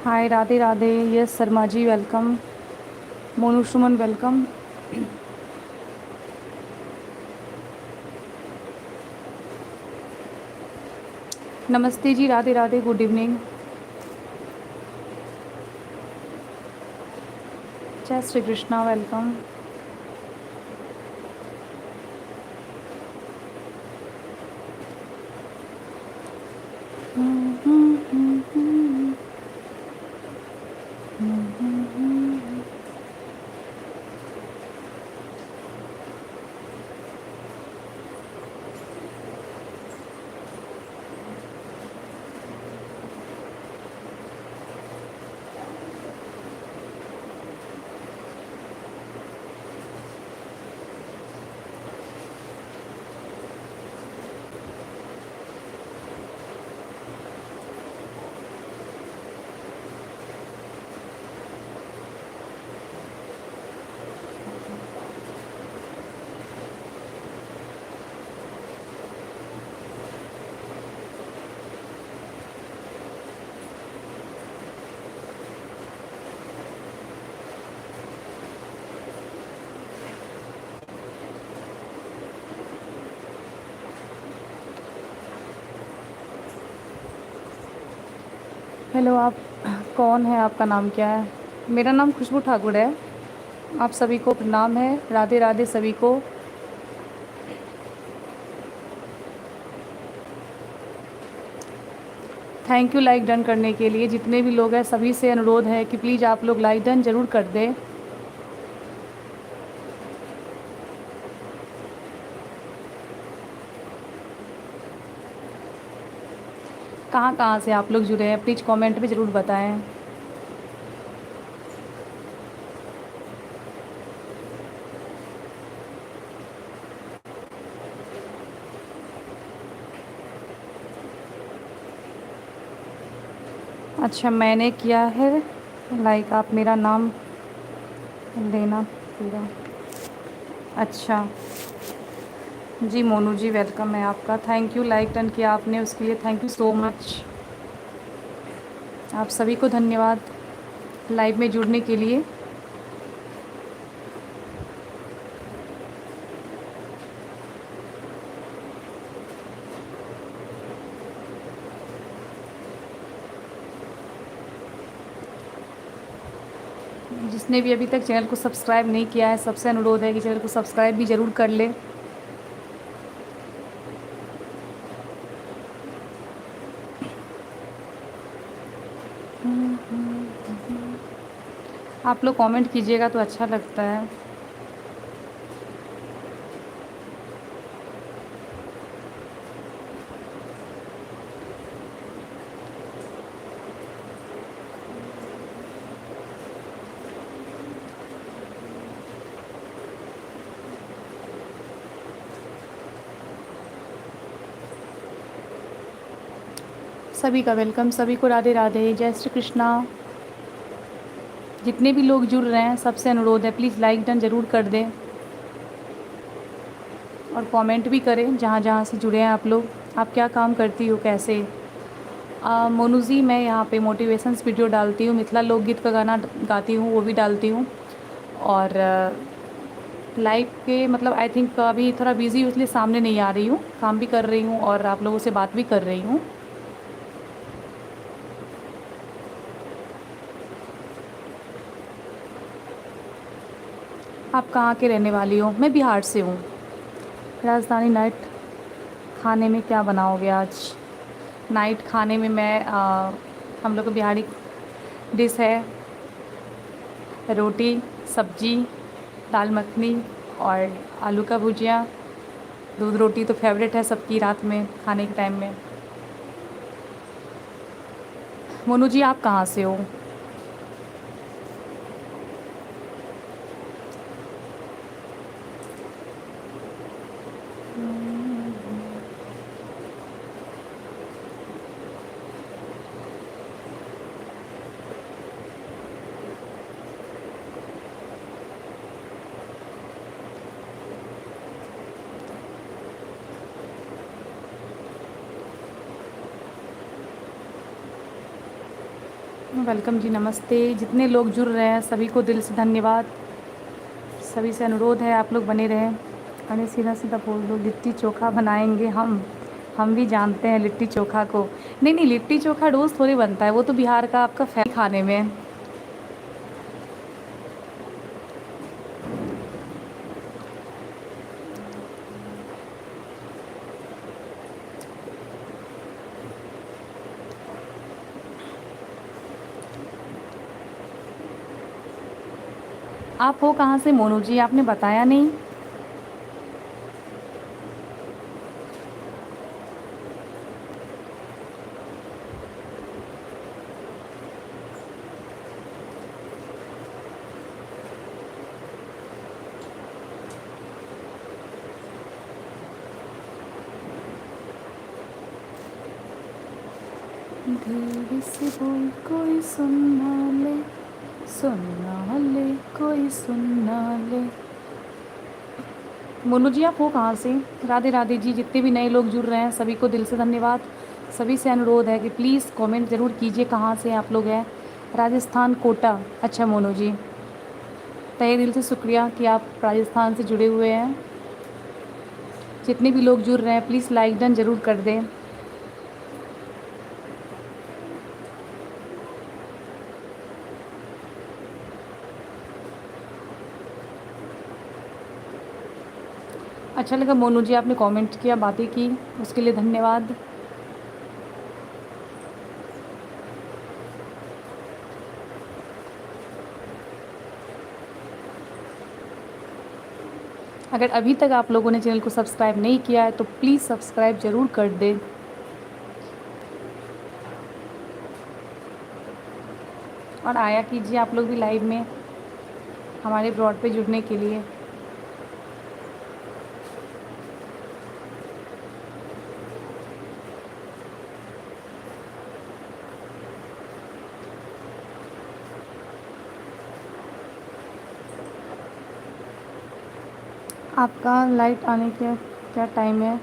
हाय Radhe Radhe. Yes Sharma ji, welcome. Monu सुमन welcome. नमस्ते जी, Radhe Radhe, good evening. जय Shri Krishna, welcome. Hello, आप कौन है? आपका नाम क्या है? मेरा नाम खुशबू ठाकुर है। आप सभी को प्रणाम है, राधे राधे सभी को। थैंक यू लाइक डन करने के लिए। जितने भी लोग हैं सभी से अनुरोध है कि प्लीज़ आप लोग लाइक डन ज़रूर कर दें। कहाँ कहाँ से आप लोग जुड़े हैं प्लीज़ कमेंट में ज़रूर बताएं। अच्छा, मैंने किया है लाइक, आप मेरा नाम लेना पूरा। अच्छा जी, मोनू जी वेलकम है आपका। थैंक यू लाइक डन किया आपने, उसके लिए थैंक यू सो मच। आप सभी को धन्यवाद लाइव में जुड़ने के लिए। जिसने भी अभी तक चैनल को सब्सक्राइब नहीं किया है सबसे अनुरोध है कि चैनल को सब्सक्राइब भी ज़रूर कर ले। आप लोग कमेंट कीजिएगा तो अच्छा लगता है। सभी का वेलकम, सभी को राधे राधे, जय श्री कृष्णा। जितने भी लोग जुड़ रहे हैं सबसे अनुरोध है प्लीज़ लाइक डन ज़रूर कर दें और कमेंट भी करें जहाँ जहाँ से जुड़े हैं आप लोग। आप क्या काम करती हो, कैसे? मोनू जी, मैं यहाँ पे मोटिवेशंस वीडियो डालती हूँ, मिथिला लोकगीत का गाना गाती हूँ, वो भी डालती हूँ। और लाइव के मतलब आई थिंक अभी थोड़ा बिज़ी हूँ इसलिए सामने नहीं आ रही हूँ, काम भी कर रही हूँ और आप लोगों से बात भी कर रही हूँ। आप कहाँ के रहने वाली हो? मैं बिहार से हूँ। राजधानी नाइट खाने में क्या बनाओगे आज? नाइट खाने में मैं हम लोग का बिहारी डिश है रोटी, सब्जी, दाल मखनी और आलू का भुजिया। दूध रोटी तो फेवरेट है सबकी रात में खाने के टाइम में। मोनू जी, आप कहाँ से हो? वेलकम जी, नमस्ते। जितने लोग जुड़ रहे हैं सभी को दिल से धन्यवाद। सभी से अनुरोध है आप लोग बने रहें। अरे सीधा सीधा बोल दो, लिट्टी चोखा बनाएंगे हम भी जानते हैं लिट्टी चोखा को। नहीं नहीं, लिट्टी चोखा रोज़ थोड़ी बनता है, वो तो बिहार का आपका खाने में। आप हो कहाँ से मोनू जी, आपने बताया नहीं। धीरे से बोल, कोई सुनना ले, कोई सुनना ले। मोनू जी आप हो कहाँ से? राधे राधे जी। जितने भी नए लोग जुड़ रहे हैं सभी को दिल से धन्यवाद। सभी से अनुरोध है कि प्लीज़ कमेंट ज़रूर कीजिए कहाँ से आप लोग हैं। राजस्थान, कोटा। अच्छा मोनू जी, तहे दिल से शुक्रिया कि आप राजस्थान से जुड़े हुए हैं। जितने भी लोग जुड़ रहे हैं प्लीज़ लाइक डन ज़रूर कर दें। अच्छा लगा मोनू जी आपने कमेंट किया, बातें की, उसके लिए धन्यवाद। अगर अभी तक आप लोगों ने चैनल को सब्सक्राइब नहीं किया है तो प्लीज़ सब्सक्राइब ज़रूर कर दें। और आया कीजिए आप लोग भी लाइव में हमारे ब्रॉड पे जुड़ने के लिए। आपका लाइट आने का क्या टाइम है?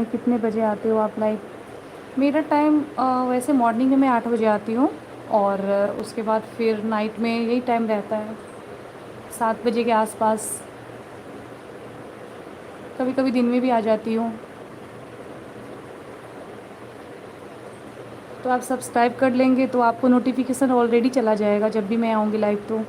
कितने बजे आते हो आप लाइव? मेरा टाइम वैसे मॉर्निंग में मैं 8 बजे आती हूँ, और उसके बाद फिर नाइट में यही टाइम रहता है, 7 बजे के आसपास। कभी कभी दिन में भी आ जाती हूँ। तो आप सब्सक्राइब कर लेंगे तो आपको नोटिफिकेशन ऑलरेडी चला जाएगा जब भी मैं आऊँगी लाइव। तो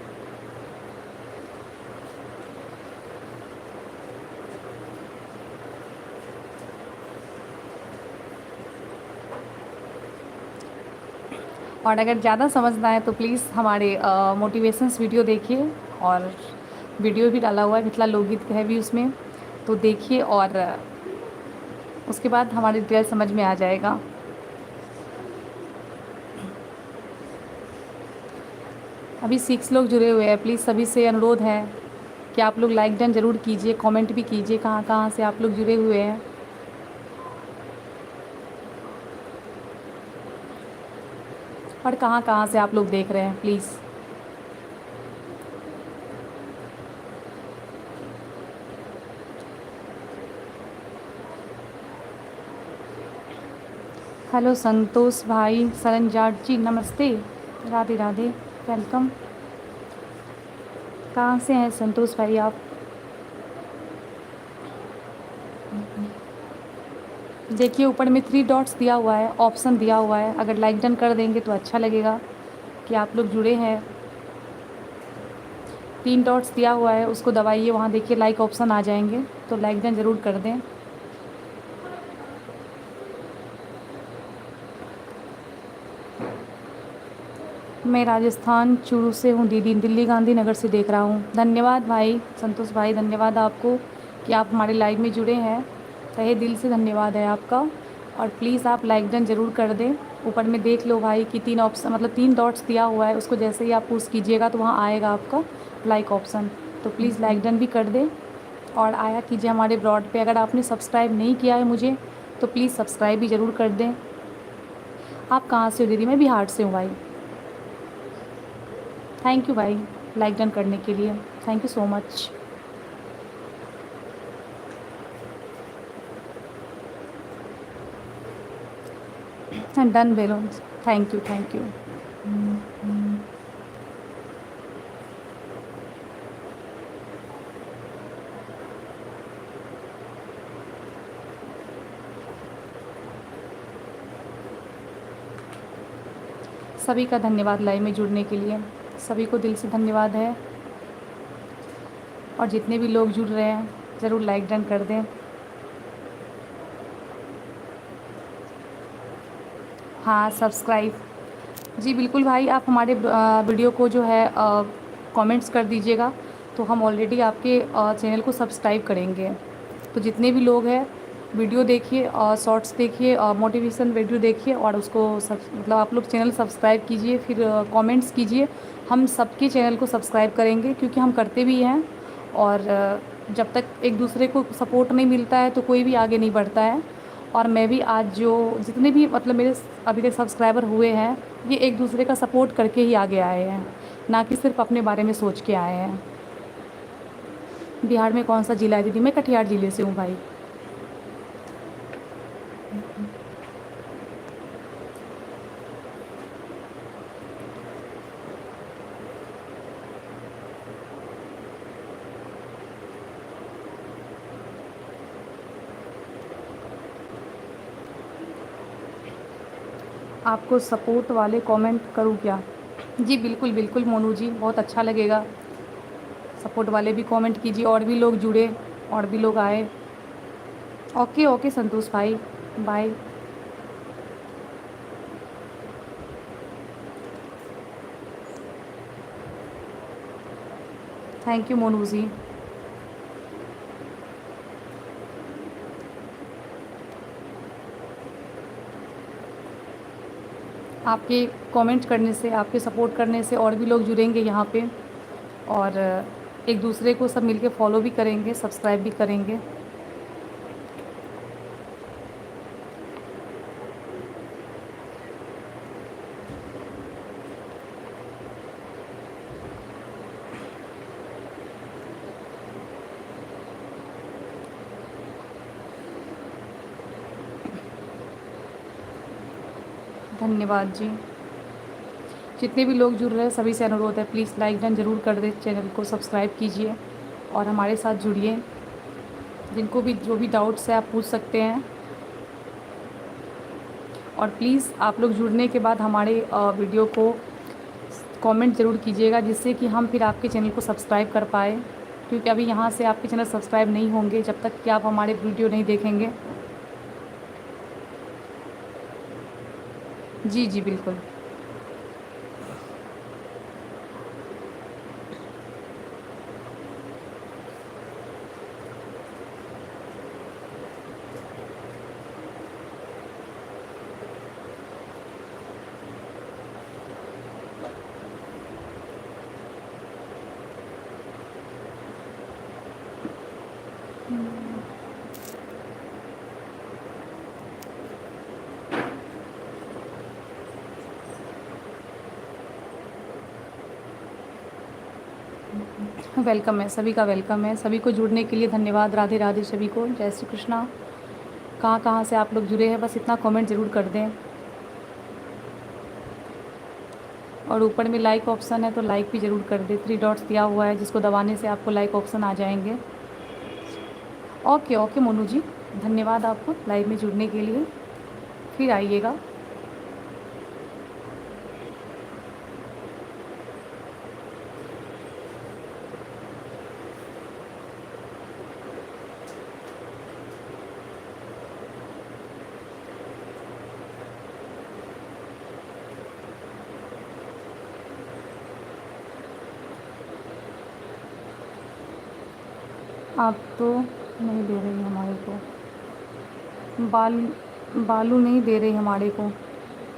और अगर ज़्यादा समझना है तो प्लीज़ हमारे मोटिवेशंस वीडियो देखिए, और वीडियो भी डाला हुआ है, मिथिला लोकगीत है भी उसमें, तो देखिए और उसके बाद हमारी डिटेल समझ में आ जाएगा। अभी 6 लोग जुड़े हुए हैं, प्लीज़ सभी से अनुरोध है कि आप लोग लाइक डन ज़रूर कीजिए, कमेंट भी कीजिए कहाँ कहाँ से आप लोग जुड़े हुए हैं। और कहाँ कहाँ से आप लोग देख रहे हैं प्लीज़। हेलो संतोष भाई, सरन जाट जी, नमस्ते। राधे राधे, वेलकम। कहाँ से हैं संतोष भाई आप? देखिए ऊपर में 3 डॉट्स दिया हुआ है, ऑप्शन दिया हुआ है, अगर लाइक डन कर देंगे तो अच्छा लगेगा कि आप लोग जुड़े हैं। 3 डॉट्स दिया हुआ है, उसको दबाइए, वहाँ देखिए लाइक ऑप्शन आ जाएंगे, तो लाइक डन ज़रूर कर दें। मैं राजस्थान चूरू से हूँ दीदी, दिल्ली गांधीनगर से देख रहा हूँ। धन्यवाद भाई संतोष भाई, धन्यवाद आपको कि आप हमारे लाइव में जुड़े हैं। तहे दिल से धन्यवाद है आपका। और प्लीज़ आप लाइक डन ज़रूर कर दें। ऊपर में देख लो भाई कि 3 ऑप्शन, मतलब 3 डॉट्स दिया हुआ है, उसको जैसे ही आप पुश कीजिएगा तो वहाँ आएगा आपका लाइक ऑप्शन, तो प्लीज़ लाइक डन भी कर दें। और आया कीजिए हमारे ब्रॉड पे। अगर आपने सब्सक्राइब नहीं किया है मुझे तो प्लीज़ सब्सक्राइब भी ज़रूर कर दें। आप कहाँ से हो दीदी? मैं बिहार से हूँ भाई। थैंक यू भाई लाइक डन करने के लिए, thank you so much. Done below, thank you thank you. सभी का धन्यवाद लाइव में जुड़ने के लिए, सभी को दिल से धन्यवाद है। और जितने भी लोग जुड़ रहे हैं ज़रूर लाइक डन कर दें। हाँ, सब्सक्राइब, जी बिल्कुल भाई, आप हमारे वीडियो को जो है कमेंट्स कर दीजिएगा, तो हम ऑलरेडी आपके चैनल को सब्सक्राइब करेंगे। तो जितने भी लोग हैं वीडियो देखिए और शॉर्ट्स देखिए और मोटिवेशन वीडियो देखिए और उसको मतलब आप लोग चैनल सब्सक्राइब कीजिए, फिर कमेंट्स कीजिए। हम सबके चैनल को सब्सक्राइब करेंगे क्योंकि हम करते भी हैं। और जब तक एक दूसरे को सपोर्ट नहीं मिलता है तो कोई भी आगे नहीं बढ़ता है। और मैं भी आज जो जितने भी मतलब मेरे अभी तक सब्सक्राइबर हुए हैं, ये एक दूसरे का सपोर्ट करके ही आगे आए हैं, ना कि सिर्फ अपने बारे में सोच के आए हैं। बिहार में कौन सा ज़िला है दीदी? मैं कटिहार ज़िले से हूँ भाई। आपको सपोर्ट वाले कमेंट करूँ क्या? जी बिल्कुल बिल्कुल मोनू जी, बहुत अच्छा लगेगा। सपोर्ट वाले भी कमेंट कीजिए, और भी लोग जुड़े, और भी लोग आए। ओके ओके संतोष भाई, बाय। थैंक यू मोनू जी। आपके कमेंट करने से, आपके सपोर्ट करने से और भी लोग जुड़ेंगे यहाँ पे, और एक दूसरे को सब मिलके फॉलो भी करेंगे, सब्सक्राइब भी करेंगे। धन्यवाद जी। जितने भी लोग जुड़ रहे हैं सभी से अनुरोध है, प्लीज़ लाइक डन ज़रूर कर दें, चैनल को सब्सक्राइब कीजिए और हमारे साथ जुड़िए। जिनको भी जो भी डाउट्स है आप पूछ सकते हैं। और प्लीज़ आप लोग जुड़ने के बाद हमारे वीडियो को कमेंट ज़रूर कीजिएगा, जिससे कि हम फिर आपके चैनल को सब्सक्राइब कर पाए, क्योंकि अभी यहाँ से आपके चैनल सब्सक्राइब नहीं होंगे जब तक कि आप हमारे वीडियो नहीं देखेंगे। जी जी बिल्कुल। वेलकम है, सभी का वेलकम है। सभी को जुड़ने के लिए धन्यवाद। राधे राधे सभी को, जय श्री कृष्णा। कहाँ कहाँ से आप लोग जुड़े हैं, बस इतना कमेंट ज़रूर कर दें। और ऊपर में लाइक ऑप्शन है तो लाइक भी ज़रूर कर दें। 3 डॉट्स दिया हुआ है जिसको दबाने से आपको लाइक ऑप्शन आ जाएंगे। ओके ओके मोनू जी, धन्यवाद आपको लाइव में जुड़ने के लिए। फिर आइएगा। आप तो नहीं दे रही हमारे को बालू नहीं दे रही हमारे को।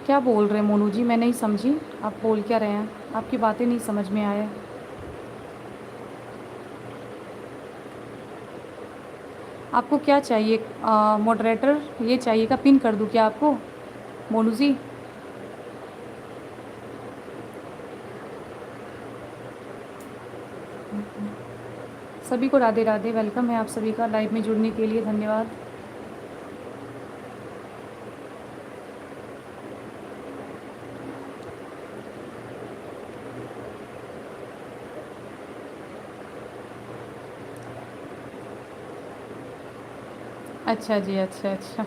क्या बोल रहे हैं मोनू जी? मैं नहीं समझी आप बोल क्या रहे हैं, आपकी बातें नहीं समझ में आए। आपको क्या चाहिए? मॉडरेटर ये चाहिए, का पिन कर दूँ क्या आपको मोनू जी? सभी को राधे राधे, वेलकम है आप सभी का लाइव में जुड़ने के लिए, धन्यवाद। अच्छा जी, अच्छा अच्छा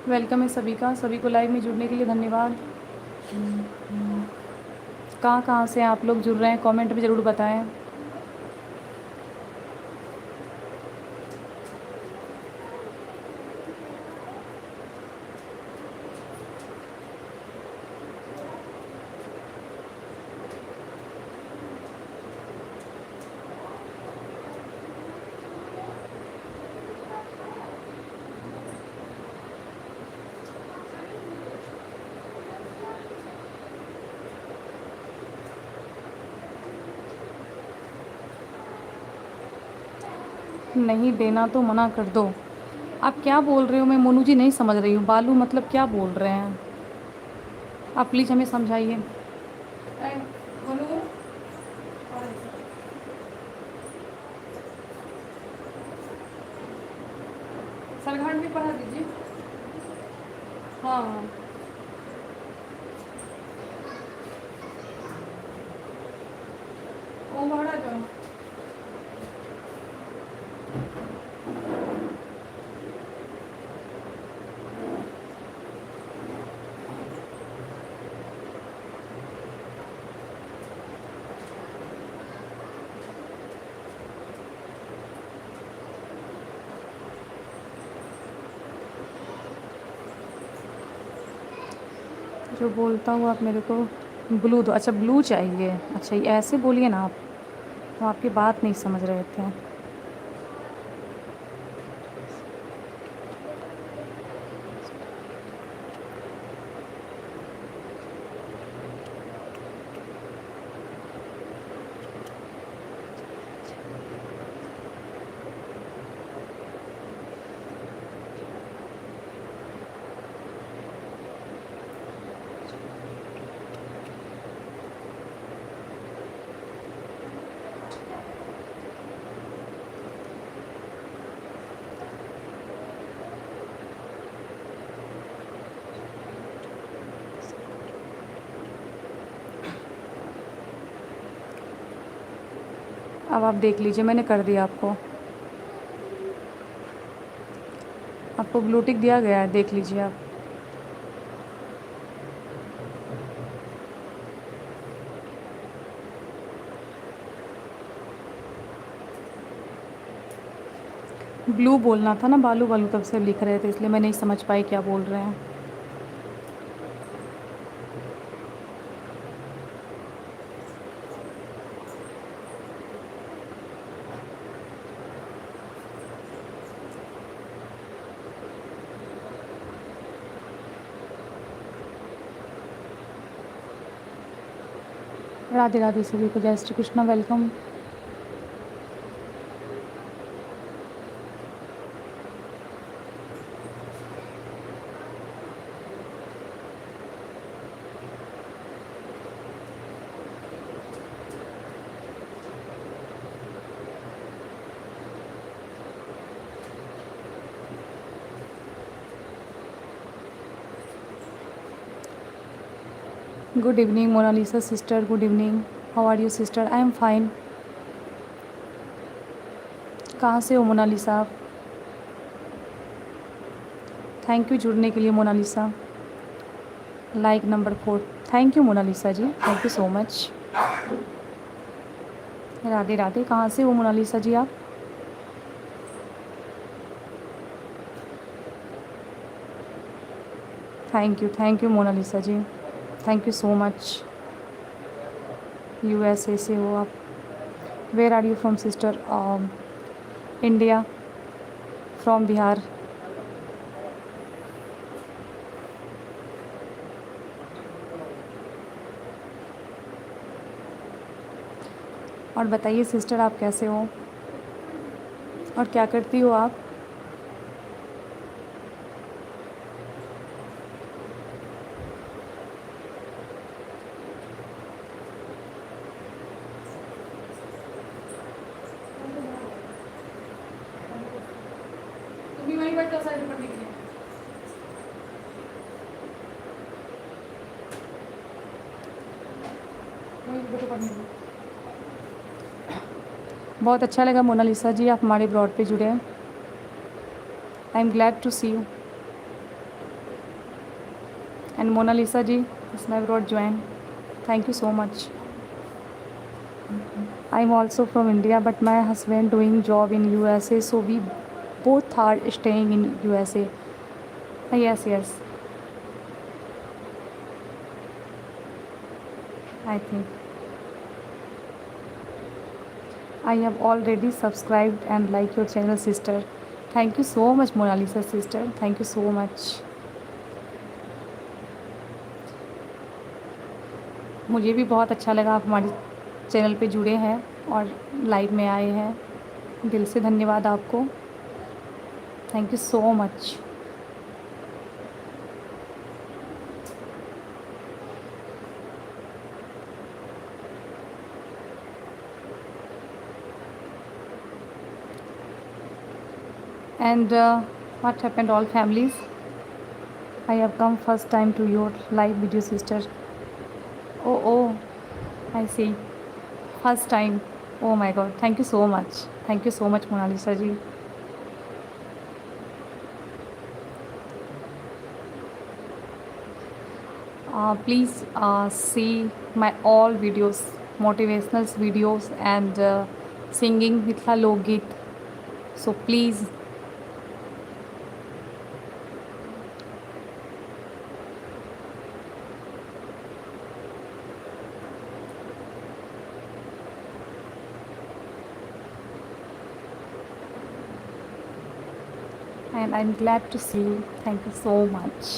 वेलकम है सभी का, सभी को लाइव में जुड़ने के लिए धन्यवाद। कहाँ कहाँ से आप लोग जुड़ रहे हैं, कमेंट में ज़रूर बताएं। नहीं देना तो मना कर दो। आप क्या बोल रहे हो, मैं मोनू जी नहीं समझ रही हूँ। बालू मतलब क्या बोल रहे हैं आप, प्लीज़ हमें समझाइए। सरघाट भी पढ़ा दीजिए। हाँ हाँ, वो पढ़ा जाओ। जो बोलता हूँ आप मेरे को ब्लू दो। अच्छा ब्लू चाहिए, अच्छा ये ऐसे बोलिए ना आप, तो आपकी बात नहीं समझ रहे थे। अब आप देख लीजिए, मैंने कर दिया आपको, आपको ब्लू टिक दिया गया है, देख लीजिए आप। ब्लू बोलना था ना, बालू बालू तब से लिख रहे थे, इसलिए मैं नहीं समझ पाई क्या बोल रहे हैं। राधे राधे सभी को, जय Shri Krishna, welcome. Good evening Monalisa sister, good evening. How are you sister? I am fine. कहाँ से हो मोनालिसा आप? थैंक यू जुड़ने के लिए Monalisa. Like number 4, thank you Monalisa ji, thank you so much. Radhe Radhe, कहाँ से हो मोनालिसा जी आप? Thank you Monalisa ji, thank you so much. USA से हो आप? Where are you from sister? India, from Bihar. और बताइए सिस्टर, आप कैसे हो और क्या करती हो आप? वहीं बैठो, साइड पर लिखिए। बहुत अच्छा लगा मोनालिसा जी, आप हमारे ब्रॉड पे जुड़े हैं। I am glad to see you. And Mona Lisa ji, Snap brought join. Thank you so much. I'm also from India, but my husband doing job in USA, so we both are staying in USA. Yes, yes. I think I have already subscribed and like your channel, sister. Thank you so much, Mona Lisa sister. Thank you so much. मुझे भी बहुत अच्छा लगा आप हमारे channel पे जुड़े हैं और लाइव में आए हैं। दिल से धन्यवाद आपको। Thank you so much. And what happened, all families? I have come first time to your live video, sister. Oh, I see. First time. Oh my God. Thank you so much. Thank you so much, Mona Lisa ji. Please see my all videos, motivational videos and singing Mithila Lok Geet. So please. And I'm glad to see you. Thank you so much.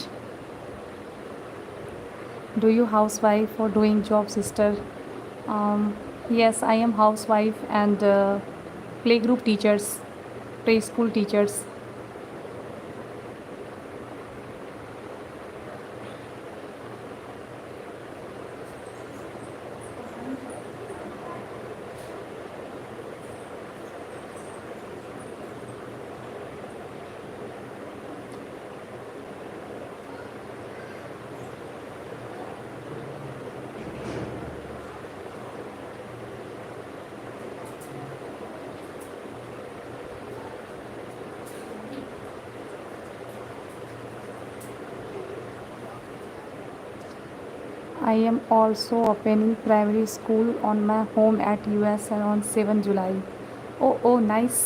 Do you housewife or doing job, sister? Yes, I am housewife and playgroup teachers, preschool teachers. I am also opening primary school on my home at US and on 7 July. Oh, nice.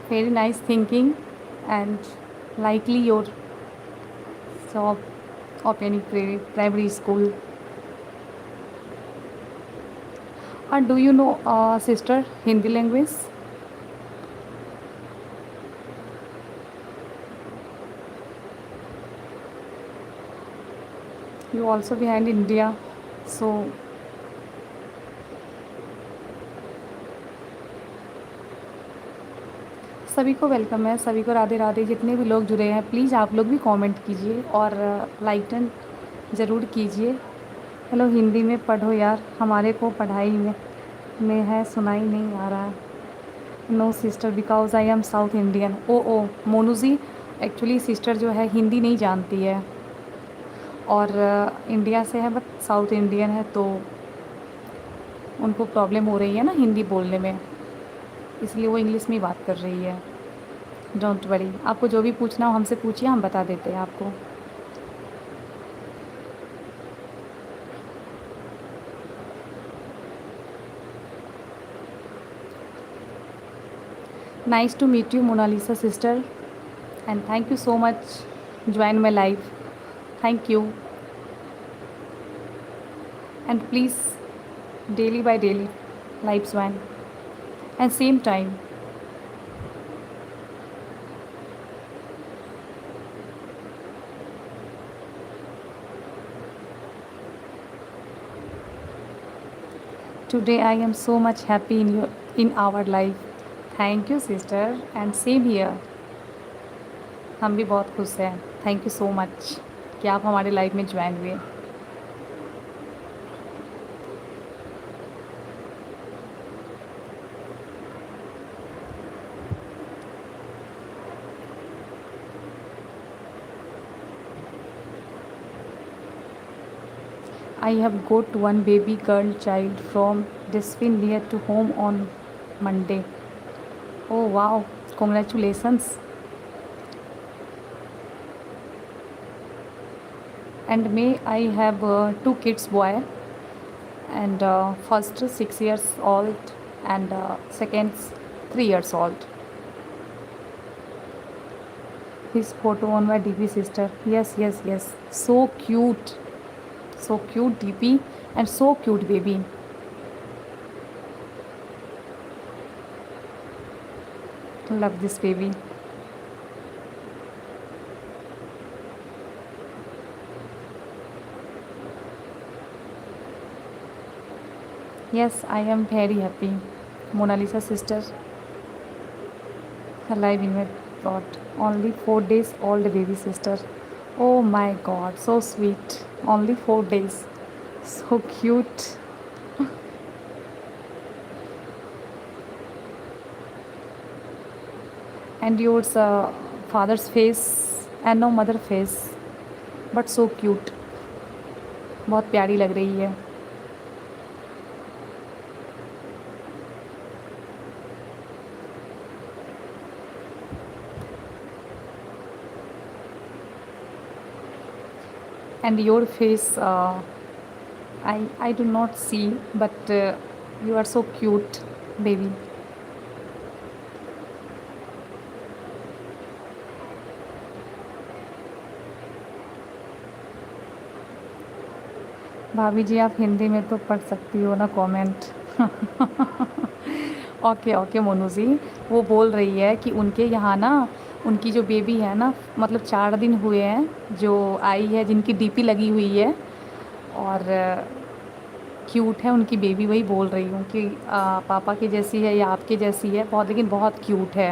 Very nice thinking and likely your job opening primary school. And do you know, sister, Hindi language? You also behind India, so सभी को welcome है, सभी को राधे राधे। जितने भी लोग जुड़े हैं प्लीज़ आप लोग भी कमेंट कीजिए और लाइक डन ज़रूर कीजिए। हेलो, हिंदी में पढ़ो यार, हमारे को पढ़ाई में है, सुनाई नहीं आ रहा है। No sister because I am South Indian. Oh Monu ji, actually sister जो है हिंदी नहीं जानती है और इंडिया से है बट साउथ इंडियन है, तो उनको प्रॉब्लम हो रही है ना हिंदी बोलने में, इसलिए वो इंग्लिश में ही बात कर रही है। डोंट वरी, आपको जो भी पूछना हो हमसे पूछिए, हम बता देते हैं आपको। Nice to meet you Monalisa sister and thank you so much join my life. Thank you and please daily by daily live join and same time. Today I am so much happy in our life. Thank you sister and same here. हम भी बहुत खुश हैं। Thank you so much कि आप हमारे life में join हुए। I have got one baby girl child from Desvin near to home on Monday. Oh wow, congratulations. And may I have two kids boy, and first 6 years old, and second 3 years old. His photo on my DP sister. Yes, yes, yes. So cute. So cute DP and so cute baby. Love this baby. Yes, I am very happy. Mona Lisa sister alive in my plot. Only 4 days old baby sister. Oh my god, so sweet. Only 4 days. So cute. And yours father's face and no mother face. But so cute. बहुत प्यारी लग रही है. And your face I do not see, but you are so cute baby. भाभी जी आप हिंदी में तो पढ़ सकती हो ना कमेंट. ओके ओके मोनू जी, वो बोल रही है कि उनके यहाँ ना उनकी जो बेबी है ना, मतलब 4 दिन हुए हैं जो आई है, जिनकी डीपी लगी हुई है, और क्यूट है उनकी बेबी. वही बोल रही हूँ कि पापा की जैसी है या आपके जैसी है बहुत, लेकिन बहुत क्यूट है.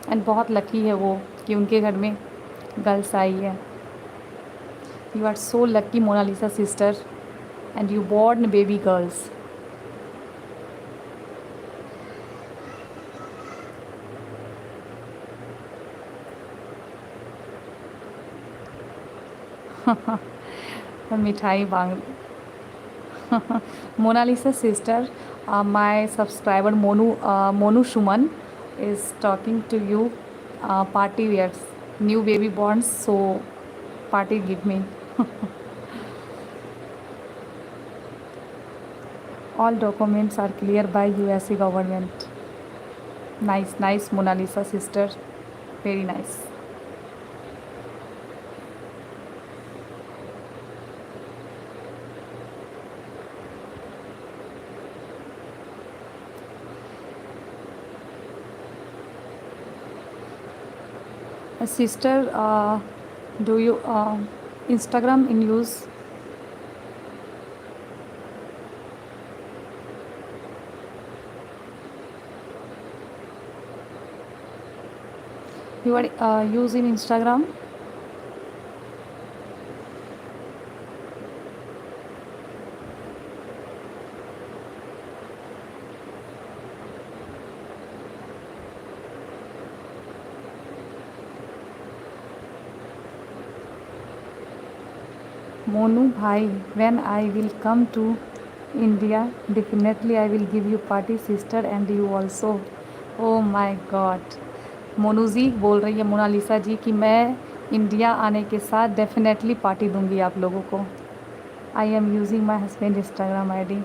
एंड बहुत लकी है वो कि उनके घर में गर्ल्स आई है. You are so lucky Monalisa sister, and you born baby girls. मिठाई मांग. Monalisa sister, my subscriber Monu Shuman is talking to you. Party wears, new baby born, so party give me. All documents are clear by USA government. Nice, nice Monalisa sister, very nice. Sister, do you Instagram in use? You are using Instagram? Monu bhai, when I will come to India, definitely I will give you party sister and you also. Oh my God. Monu जी बोल रही है Mona Lisa जी कि मैं India आने के साथ definitely party दूंगी आप लोगों को. I am using my husband Instagram ID.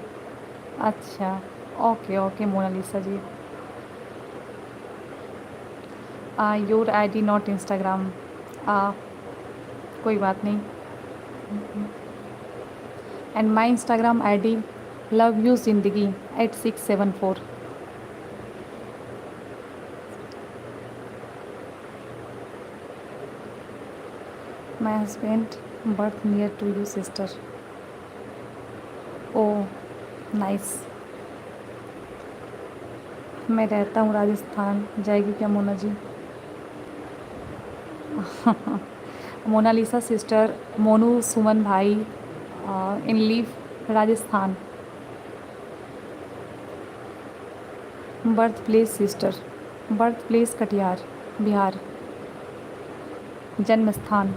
अच्छा, okay okay Monalisa ji. Your ID not Instagram. कोई बात नहीं. And my Instagram ID love you जिंदगी 8674. My husband birth near to you sister. Oh, nice. मैं रहता हूँ राजस्थान. जाएगी क्या मोना जी? मोनालिसा सिस्टर, मोनू सुमन भाई in live Rajasthan. Birth place sister, birth place Katihar Bihar. जन्म स्थान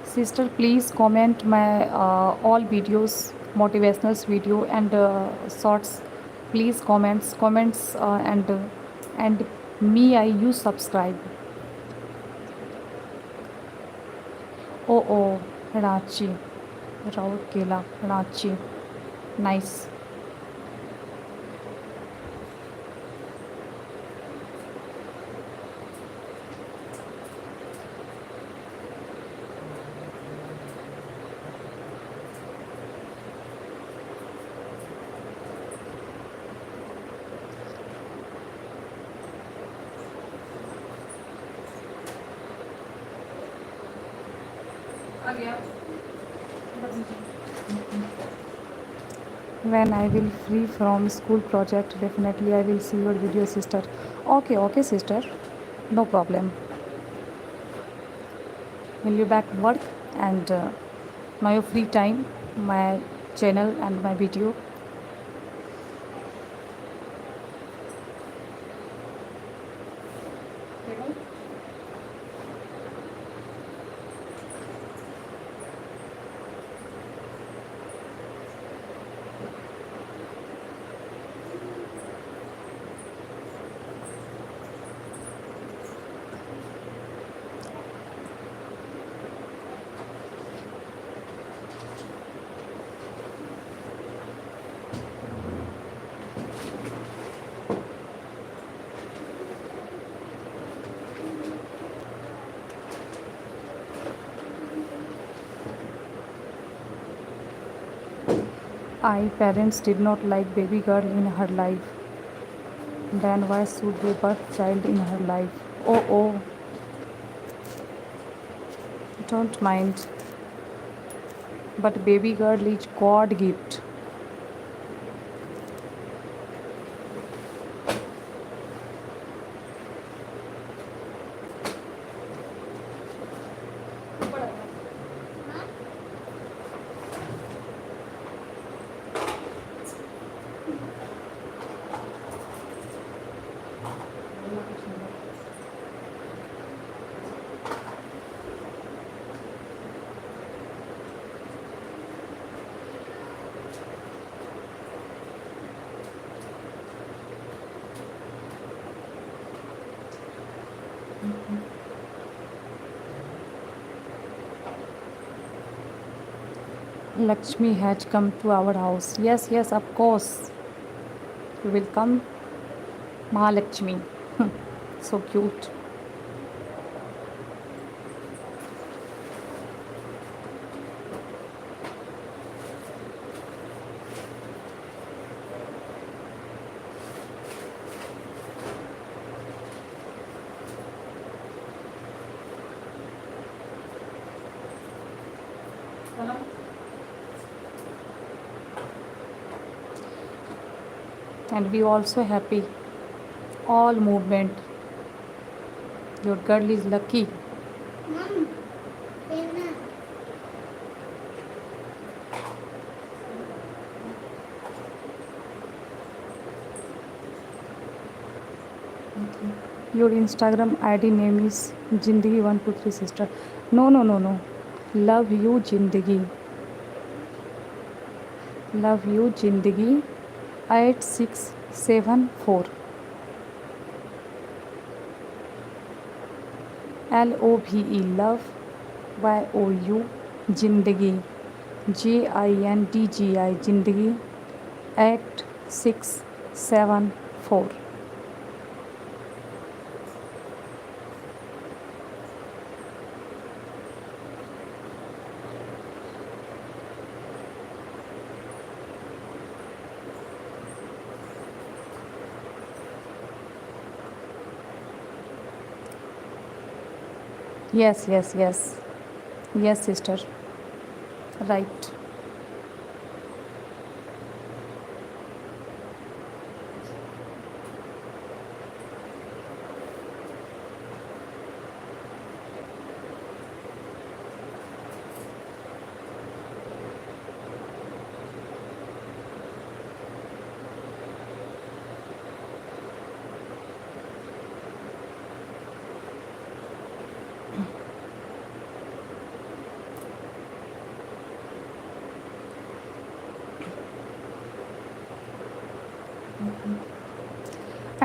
Sister, please comment my all videos, motivational video and shorts. Please comments and me. I use subscribe. Oh, Ranchi, Rourkela, Ranchi. Nice. When I will free from school project, definitely I will see your video, sister. Okay, sister. No problem. Will you back work and now your free time, my channel and my video. I parents did not like baby girl in her life. Then why should they birth child in her life? Oh, don't mind. But baby girl is God gift. Lakshmi has come to our house. Yes, of course. You will come, Mahalakshmi. So cute. And we also happy. All movement. Your girl is lucky. Your Instagram ID name is Jindagi123 sister. No. Love you Jindagi. Love you Jindagi 8674. LOVE love YOU Jindagi JINDGI Jindagi 8674. Yes. Yes, sister. Right.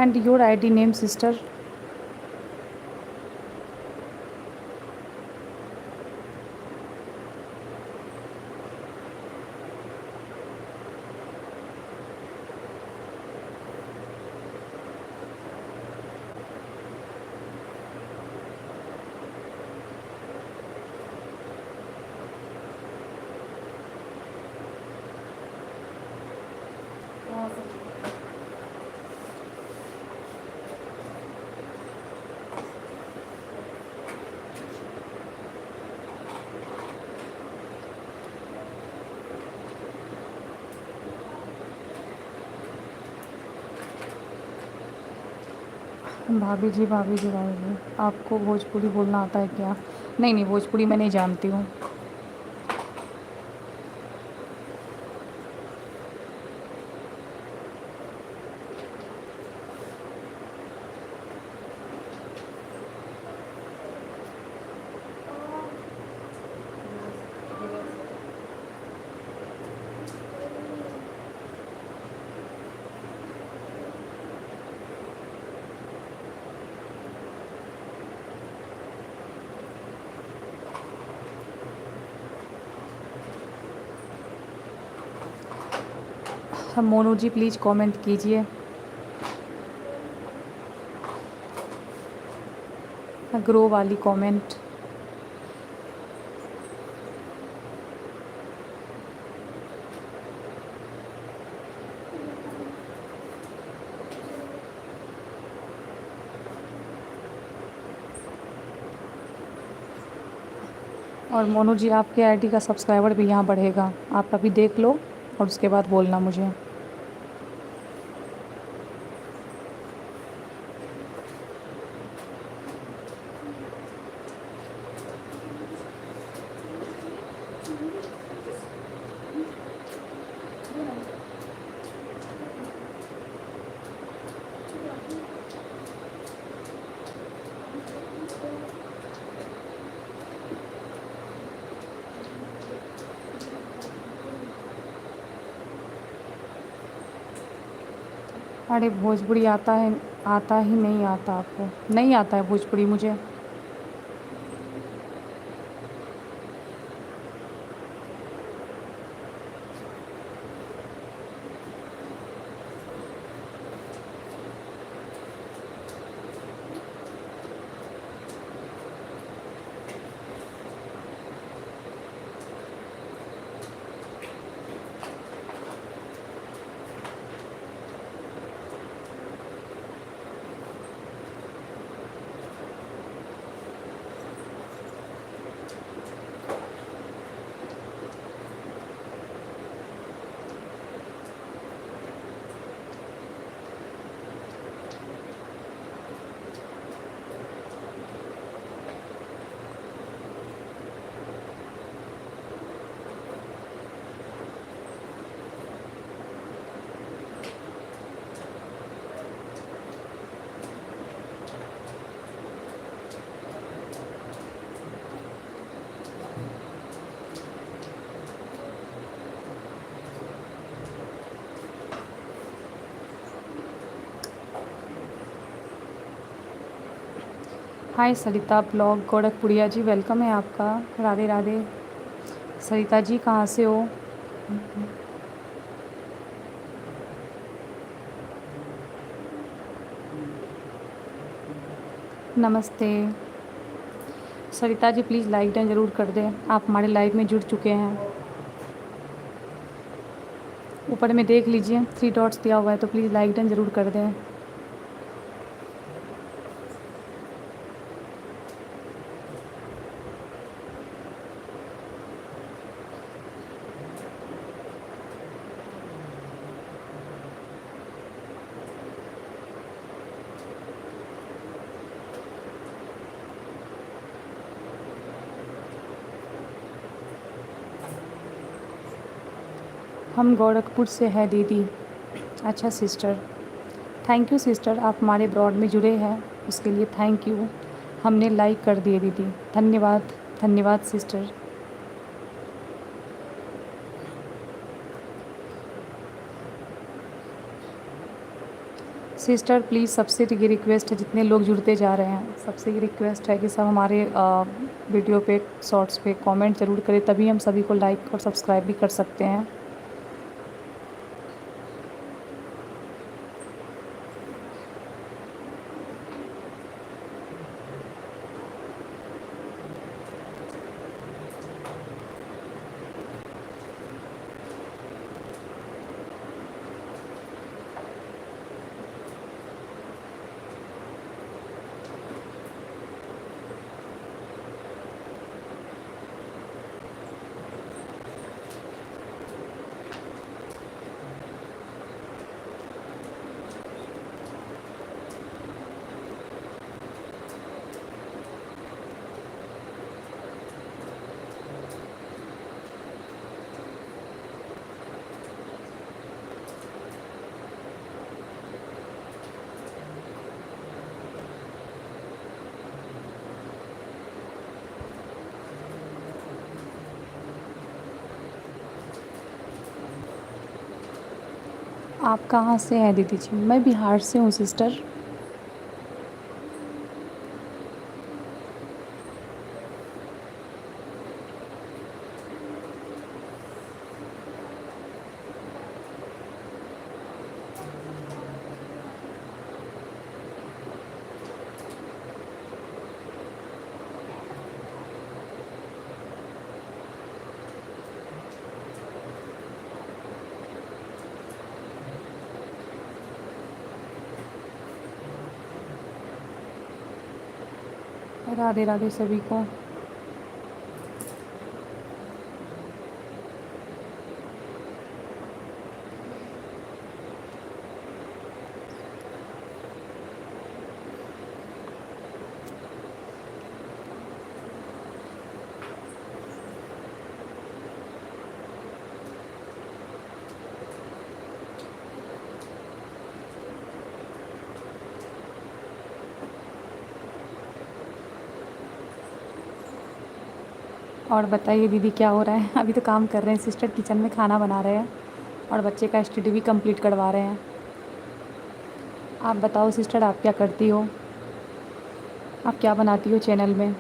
And your ID name sister? भाभी जी, भाभी जी, भाभी जी, आपको भोजपुरी बोलना आता है क्या? नहीं नहीं, भोजपुरी मैं नहीं जानती हूँ। मोनू जी प्लीज़ कमेंट कीजिए। ग्रो वाली कमेंट। और मोनू जी, आपके आईडी का सब्सक्राइबर भी यहाँ बढ़ेगा, आप अभी देख लो और उसके बाद बोलना मुझे। अरे भोजपुरी आता है, आता ही नहीं आता आपको? नहीं आता है भोजपुरी मुझे। हाय सरिता ब्लॉग गोरखपुरिया जी, वेलकम है आपका। राधे राधे। सरिता जी कहाँ से हो? नमस्ते। Sarita ji please like done ज़रूर कर दें, आप हमारे लाइव में जुड़ चुके हैं। ऊपर में देख लीजिए 3 डॉट्स दिया हुआ है, तो प्लीज़ लाइक डन ज़रूर कर दें। हम गोरखपुर से हैं दीदी। अच्छा सिस्टर, थैंक यू सिस्टर, आप हमारे ब्रॉड में जुड़े हैं उसके लिए थैंक यू। हमने लाइक कर दिए दीदी, धन्यवाद। धन्यवाद सिस्टर। सिस्टर प्लीज़ सबसे ये रिक्वेस्ट है, जितने लोग जुड़ते जा रहे हैं सबसे ये रिक्वेस्ट है कि सब हमारे वीडियो पे शॉर्ट्स पे कमेंट ज़रूर करें, तभी हम सभी को लाइक और सब्सक्राइब भी कर सकते हैं। आप कहाँ से हैं दीदी जी? मैं बिहार से हूँ सिस्टर। राधे राधे सभी को। और बताइए दीदी क्या हो रहा है? अभी तो काम कर रहे हैं सिस्टर, किचन में खाना बना रहे हैं और बच्चे का स्टडी भी कंप्लीट करवा रहे हैं। आप बताओ सिस्टर, आप क्या करती हो? आप क्या बनाती हो चैनल में?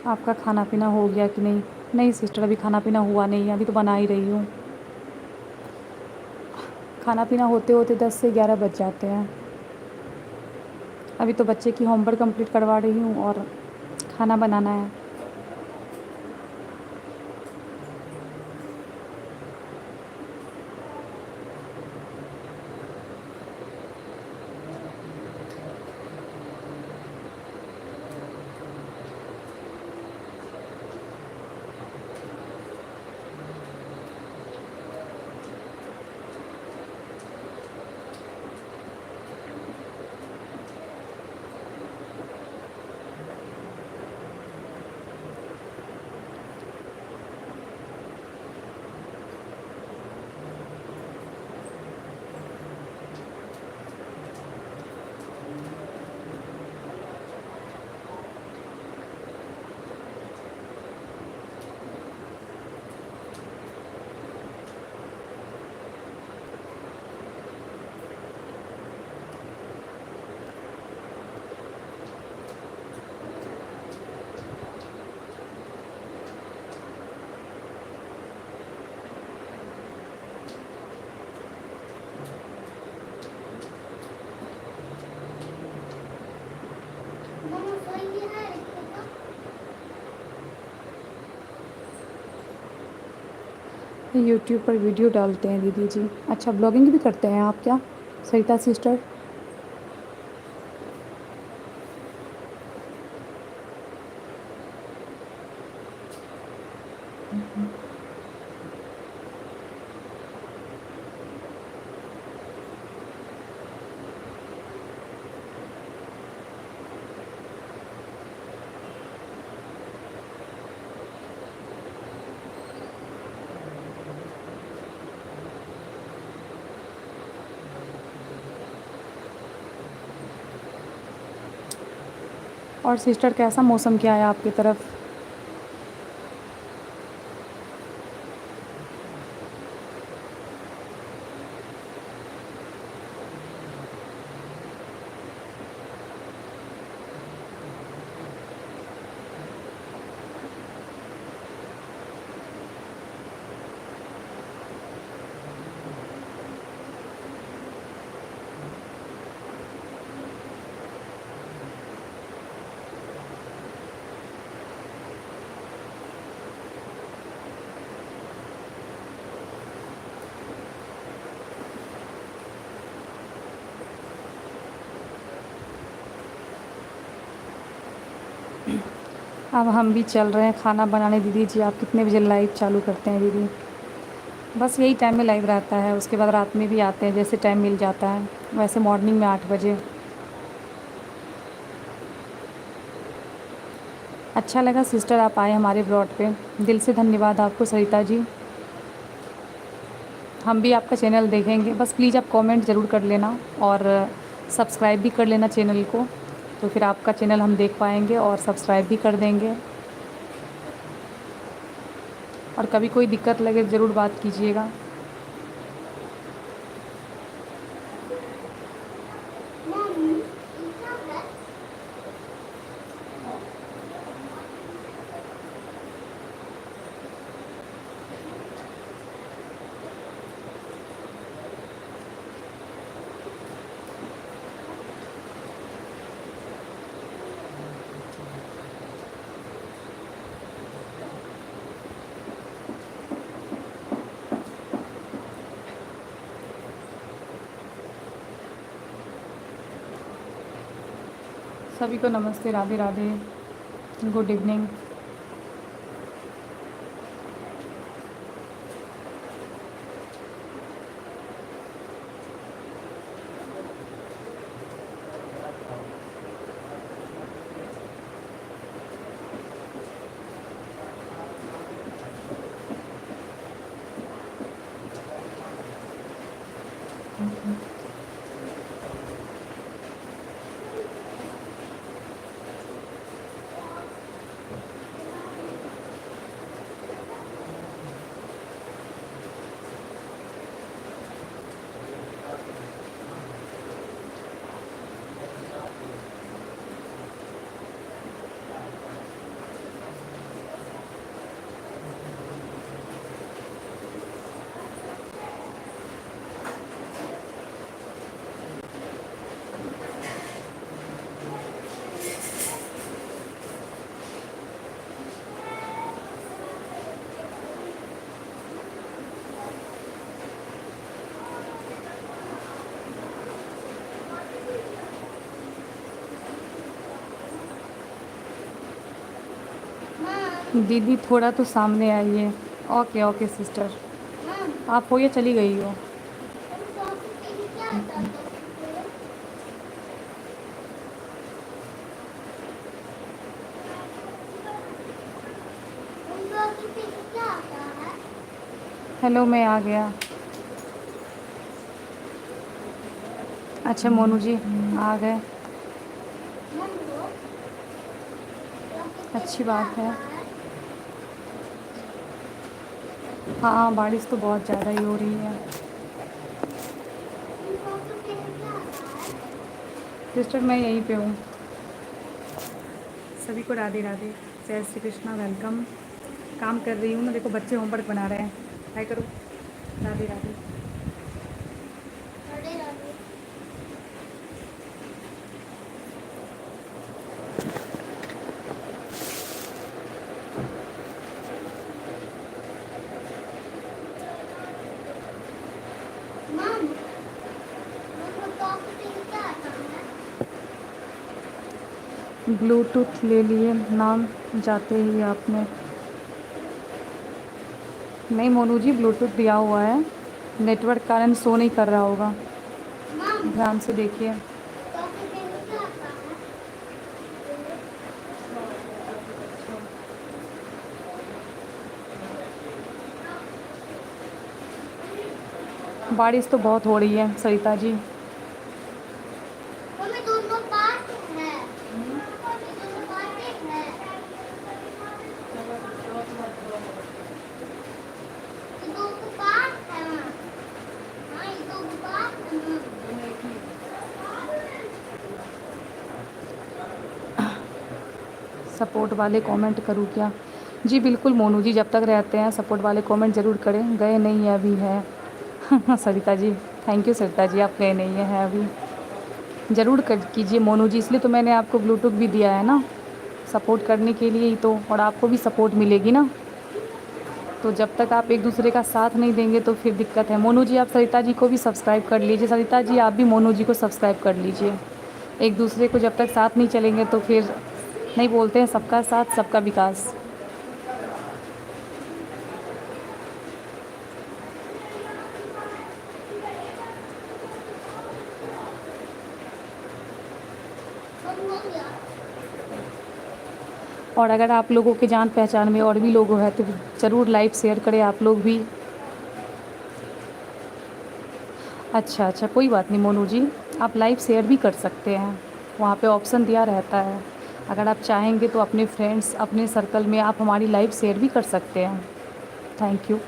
आपका खाना पीना हो गया कि नहीं? नहीं सिस्टर, अभी खाना पीना हुआ नहीं है, अभी तो बना ही रही हूँ। खाना पीना होते होते 10 से 11 बज जाते हैं। अभी तो बच्चे की होमवर्क कंप्लीट करवा रही हूँ और खाना बनाना है। यूट्यूब पर वीडियो डालते हैं दीदी जी। अच्छा, ब्लॉगिंग भी करते हैं आप क्या सरिता सिस्टर? और सिस्टर कैसा मौसम क्या है आपकी तरफ? अब हम भी चल रहे हैं खाना बनाने। दीदी जी आप कितने बजे लाइव चालू करते हैं दीदी? बस यही टाइम में लाइव रहता है, उसके बाद रात में भी आते हैं जैसे टाइम मिल जाता है। वैसे मॉर्निंग में 8 बजे। अच्छा लगा सिस्टर आप आए हमारे ब्लॉग पे, दिल से धन्यवाद आपको सरिता जी। हम भी आपका चैनल देखेंगे, बस प्लीज़ आप कमेंट ज़रूर कर लेना और सब्सक्राइब भी कर लेना चैनल को, तो फिर आपका चैनल हम देख पाएंगे और सब्सक्राइब भी कर देंगे। और कभी कोई दिक्कत लगे ज़रूर बात कीजिएगा। सभी को नमस्ते, राधे राधे, गुड इवनिंग। दीदी थोड़ा तो सामने आइए। ओके ओके सिस्टर, आप हो या चली गई हो? हेलो मैं आ गया। अच्छा मोनू जी आ गए, अच्छी बात है। हाँ बारिश तो बहुत ज़्यादा ही हो रही है। सिस्टर मैं यहीं पे हूँ। सभी को राधे राधे, जय श्री कृष्णा, वेलकम। काम कर रही हूँ मैं, देखो बच्चे होमवर्क बना रहे हैं। हाय करो, राधे राधे। ब्लूटूथ ले लिए नाम जाते ही आपने। नहीं मोनू जी, ब्लूटूथ दिया हुआ है, नेटवर्क कारण शो नहीं कर रहा होगा, ध्यान से देखिए। बारिश तो बहुत हो रही है सरिता जी। मम्मी दोनों पार्ट है। मम्मी दोनों पार्ट है। ये दो पार्ट है ना। हाँ ये दो पार्ट है ना। सपोर्ट वाले कमेंट करूँ क्या? जी बिल्कुल मोनू जी, जब तक रहते हैं सपोर्ट वाले कमेंट ज़रूर करें। गए नहीं है अभी है सरिता जी, थैंक यू सरिता जी, आप गए नहीं है अभी, ज़रूर कर कीजिए मोनू जी, इसलिए तो मैंने आपको ब्लूटूथ भी दिया है ना, सपोर्ट करने के लिए ही तो, और आपको भी सपोर्ट मिलेगी ना। तो जब तक आप एक दूसरे का साथ नहीं देंगे तो फिर दिक्कत है। मोनू जी आप सरिता जी को भी सब्सक्राइब कर लीजिए, सरिता जी आप भी मोनू जी को सब्सक्राइब कर लीजिए। एक दूसरे को जब तक साथ नहीं चलेंगे तो फिर नहीं, बोलते हैं सबका साथ सबका विकास। हो गया। और अगर आप लोगों के जान पहचान में और भी लोग हैं तो ज़रूर लाइव शेयर करें आप लोग भी। अच्छा अच्छा, कोई बात नहीं मोनू जी, आप लाइव शेयर भी कर सकते हैं, वहाँ पे ऑप्शन दिया रहता है। अगर आप चाहेंगे तो अपने फ्रेंड्स अपने सर्कल में आप हमारी लाइव शेयर भी कर सकते हैं। Thank you.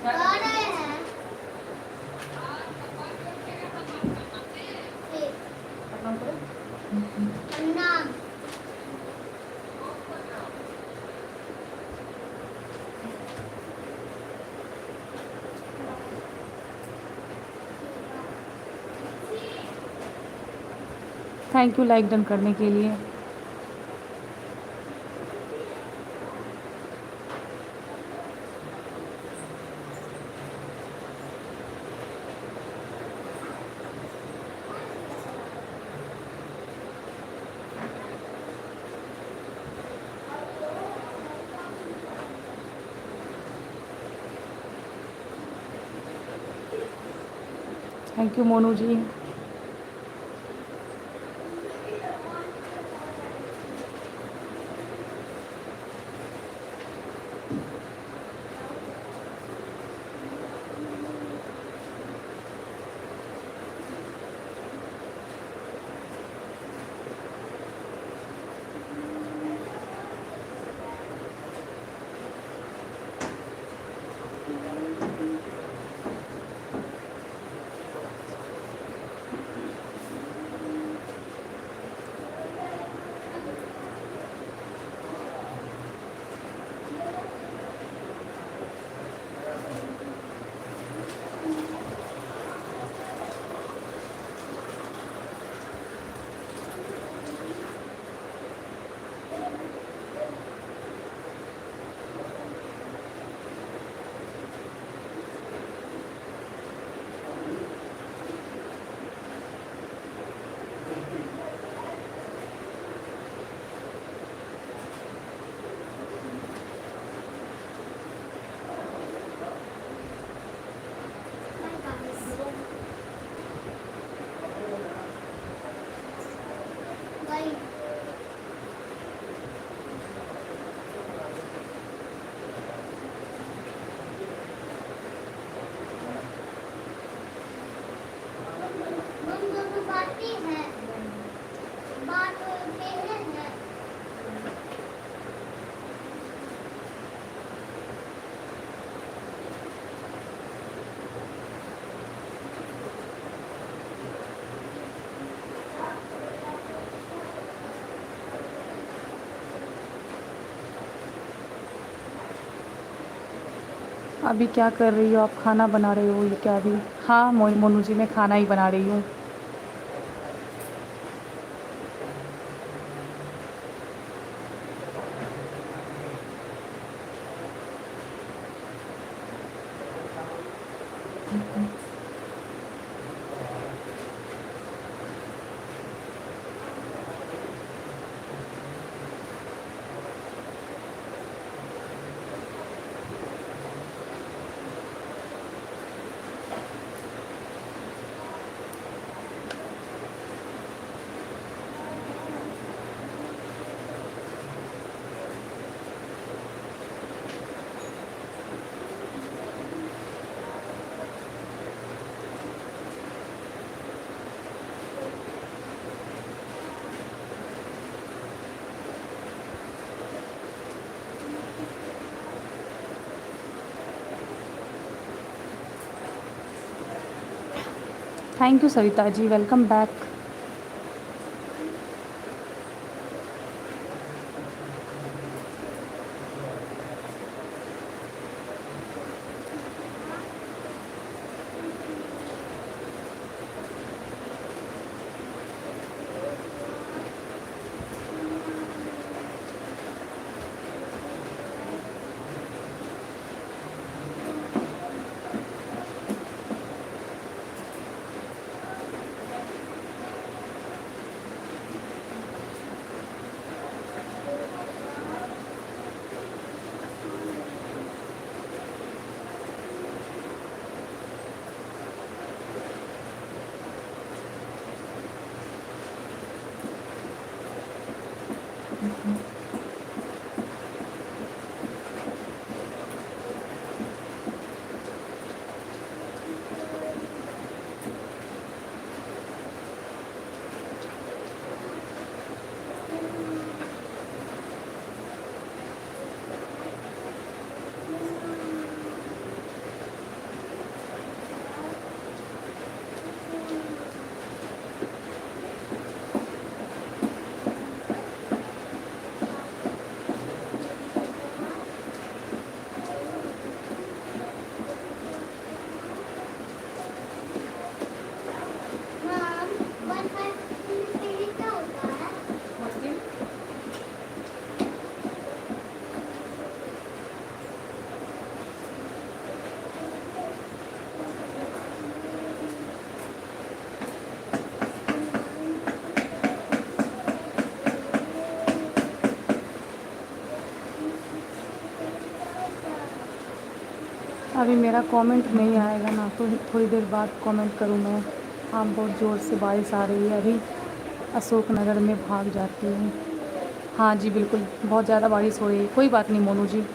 आ रहे हैं। नाम। थैंक यू लाइक डन करने के लिए। थैंक यू मोनू जी। भाई। हम दोनों पार्टी है। बात पहले है। अभी क्या कर रही हो आप? खाना बना रहे हो ये क्या अभी? हाँ मोनू जी, मैं खाना ही बना रही हूँ। Thank you Savita ji, welcome back. Mom, 1 5 के लिए क्या होता है? अभी मेरा कमेंट नहीं आएगा ना, तो थोड़ी देर बाद कमेंट करूँ मैं। हाँ बहुत ज़ोर से बारिश आ रही है, अभी अशोक नगर में भाग जाती हूँ। हाँ जी बिल्कुल, बहुत ज़्यादा बारिश हो रही है। कोई बात नहीं Monu ji.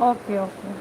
Okay okay.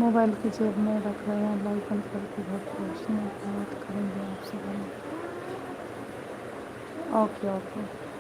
Mobile की जेब में रख रहे हैं, लाइव बंद करके घर पहुँचने बात करेंगे आपसे। Okay okay.